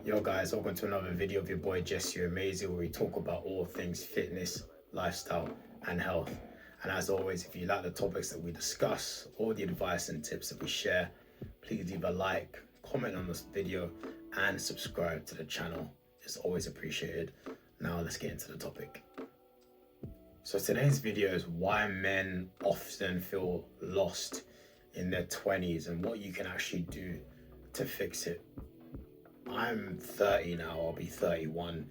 Yo guys, welcome to another video of your boy Jesse Amazy, where we talk about all things fitness, lifestyle and health. And as always, if you like the topics that we discuss or the advice and tips that we share, please leave a like, comment on this video and subscribe to the channel. It's always appreciated. Now let's get into the topic. So today's video is why men often feel lost in their 20s and what you can actually do to fix it. I'm 30 now, I'll be 31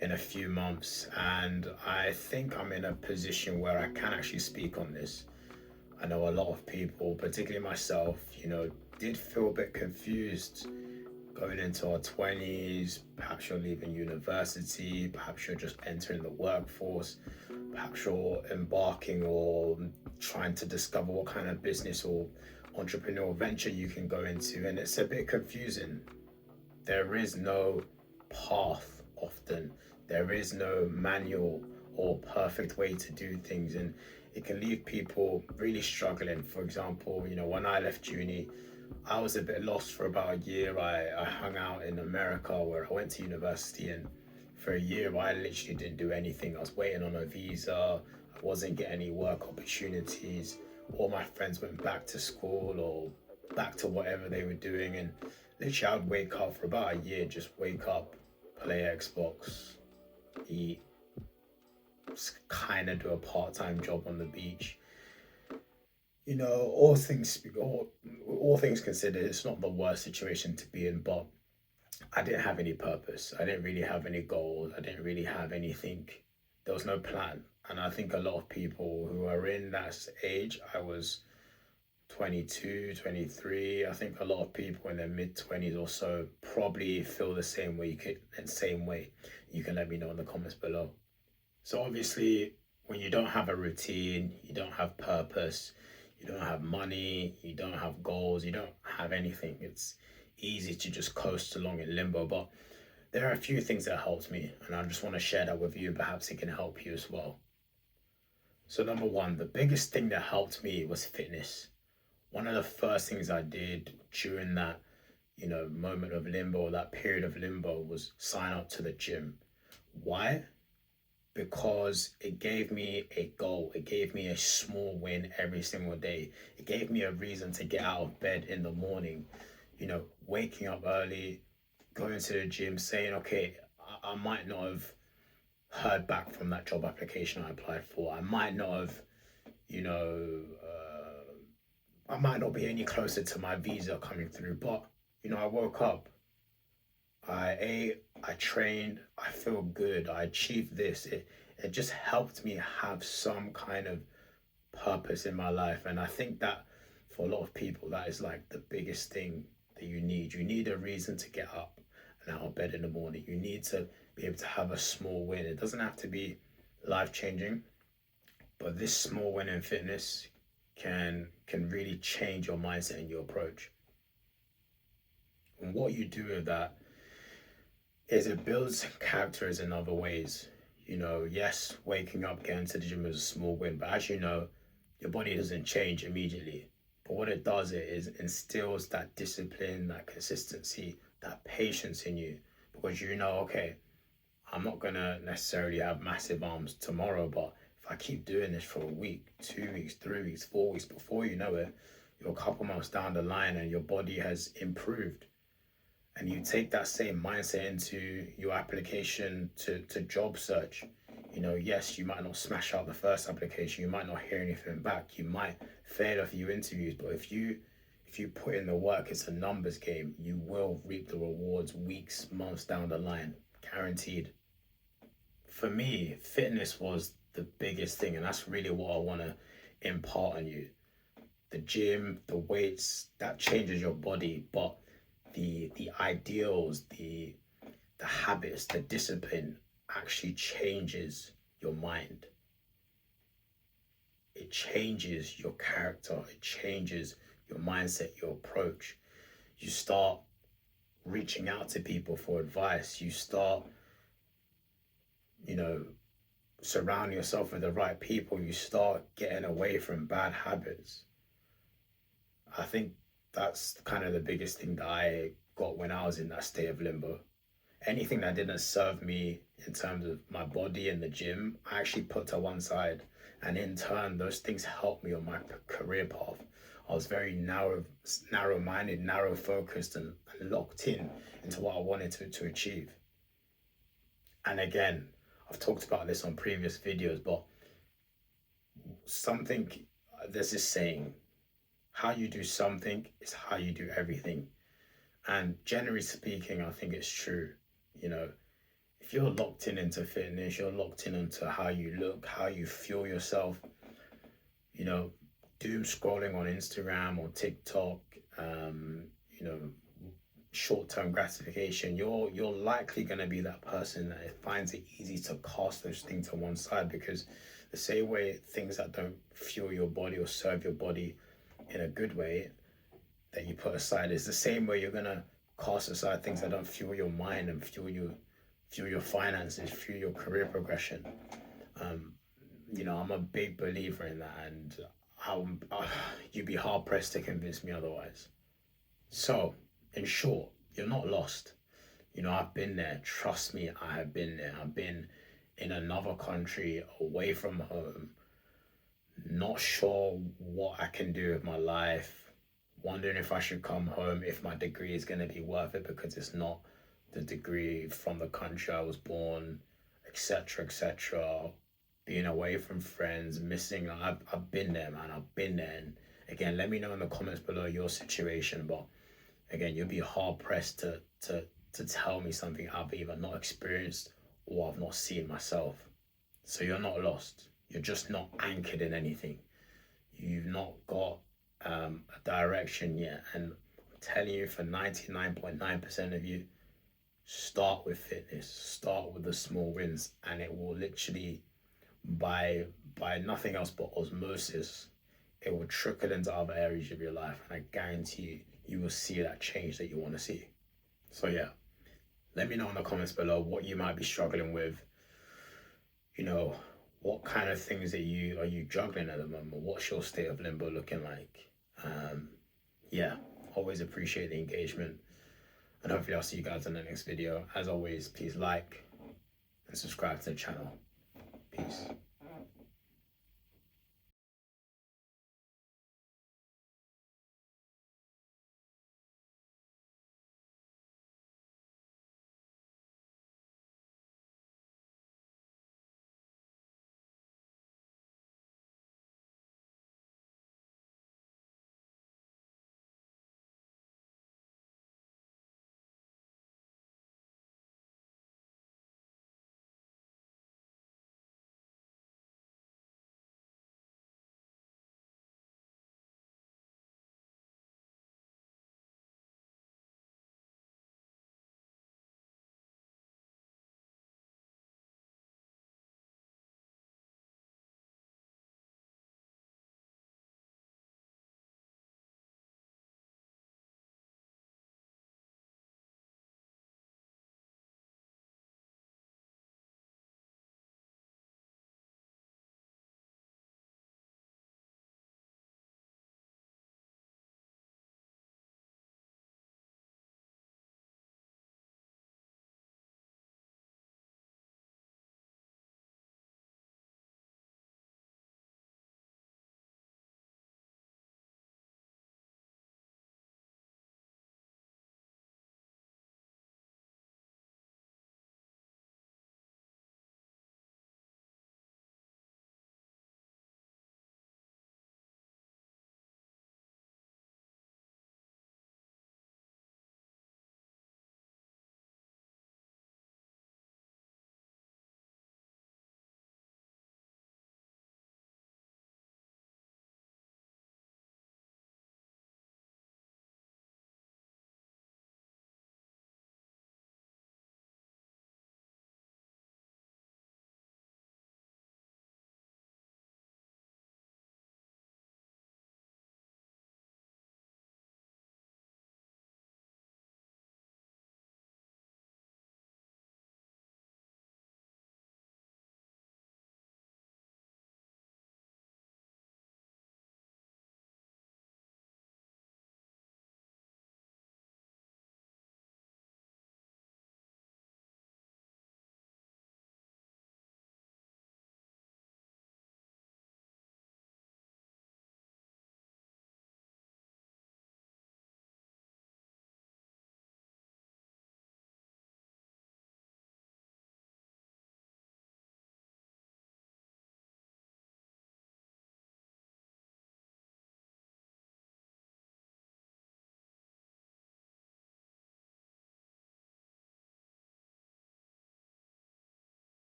in a few months, and I think I'm in a position where I can actually speak on this. I know a lot of people, particularly myself, did feel a bit confused going into our 20s. Perhaps you're leaving university, perhaps you're just entering the workforce, perhaps you're embarking or trying to discover what kind of business or entrepreneurial venture you can go into, and it's a bit confusing. There is no path often. There is no manual or perfect way to do things, and it can leave people really struggling. For example, when I left uni, I was a bit lost for about a year. I hung out in America where I went to university, and for a year I literally didn't do anything. I was waiting on a visa. I wasn't getting any work opportunities. All my friends went back to school or back to whatever they were doing, and literally I'd wake up for about a year, just wake up, play Xbox, eat, kind of do a part-time job on the beach. All things considered, it's not the worst situation to be in, but I didn't have any purpose. I didn't really have any goals. I didn't really have anything. There was no plan. And I think a lot of people who are in that age, I was 22, 23. I think a lot of people in their mid 20s or so probably feel the same way. You can let me know in the comments below. So obviously, when you don't have a routine, you don't have purpose, you don't have money, you don't have goals, you don't have anything, it's easy to just coast along in limbo. But there are a few things that helped me, and I just want to share that with you. Perhaps it can help you as well. So number one, the biggest thing that helped me was fitness. One of the first things I did during that, moment of limbo, that period of limbo, was sign up to the gym. Why? Because it gave me a goal. It gave me a small win every single day. It gave me a reason to get out of bed in the morning, waking up early, going to the gym, saying, okay, I might not have heard back from that job application I applied for. I might not have, you know, I might not be any closer to my visa coming through, but I woke up, I ate, I trained, I feel good, I achieved this. It just helped me have some kind of purpose in my life. And I think that for a lot of people, that is like the biggest thing that you need. You need a reason to get up and out of bed in the morning. You need to be able to have a small win. It doesn't have to be life changing, but this small win in fitness can really change your mindset and your approach. And what you do with that is it builds characters in other ways. Yes, waking up, getting to the gym is a small win, but as you know, your body doesn't change immediately. But what it does is instills that discipline, that consistency, that patience in you, because okay, I'm not gonna necessarily have massive arms tomorrow, but if I keep doing this for a week, 2 weeks, 3 weeks, 4 weeks, before you know it, you're a couple months down the line and your body has improved. And you take that same mindset into your application to job search. Yes, you might not smash out the first application, you might not hear anything back, you might fail a few interviews, but if you put in the work, it's a numbers game. You will reap the rewards weeks, months down the line, guaranteed. For me, fitness was the biggest thing, and that's really what I want to impart on you. The gym, the weights, that changes your body, but the ideals, the habits, the discipline actually changes your mind. It changes your character, it changes your mindset, your approach. You start reaching out to people for advice. You start, you know, surrounding yourself with the right people. You start getting away from bad habits. I think that's kind of the biggest thing that I got when I was in that state of limbo. anything that didn't serve me in terms of my body and the gym, I actually put to one side. And in turn, those things helped me on my career path. I was very narrow minded, narrow focused, and locked in into what I wanted to achieve. And again, I've talked about this on previous videos, but something, there's this saying, how you do something is how you do everything. And generally speaking, I think it's true. You know, if you're locked in into fitness, you're locked in into how you look, how you feel yourself, you know, doom scrolling on Instagram or TikTok, you know, short-term gratification, you're likely going to be that person that finds it easy to cast those things to one side, because the same way things that don't fuel your body or serve your body in a good way that you put aside is the same way you're going to cast aside things that don't fuel your mind and fuel your finances, fuel your career progression. You know, I'm a big believer in that, and you'd be hard pressed to convince me otherwise. So, in short, you're not lost. You know, I've been there. Trust me, I have been there. I've been in another country, away from home, not sure what I can do with my life, wondering if I should come home, if my degree is going to be worth it because it's not the degree from the country I was born, etc., etc. Being away from friends, missing. I've been there, man. I've been there. And again, let me know in the comments below your situation. But again, you'll be hard pressed to tell me something I've either not experienced or I've not seen myself. So you're not lost. You're just not anchored in anything. You've not got a direction yet. And I'm telling you, for 99.9% of you, start with fitness. Start with the small wins, and it will literally, by nothing else but osmosis, it will trickle into other areas of your life, and I guarantee you, you will see that change that you want to see. So yeah, let me know in the comments below what you might be struggling with. You know, what kind of things are you juggling at the moment? What's your state of limbo looking like? Yeah, always appreciate the engagement, and hopefully I'll see you guys in the next video. As always, please like and subscribe to the channel. Peace.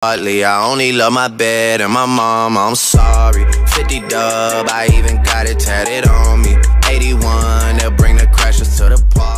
Hardly, I only love my bed and my mom, I'm sorry. 50 dub, I even got it tatted on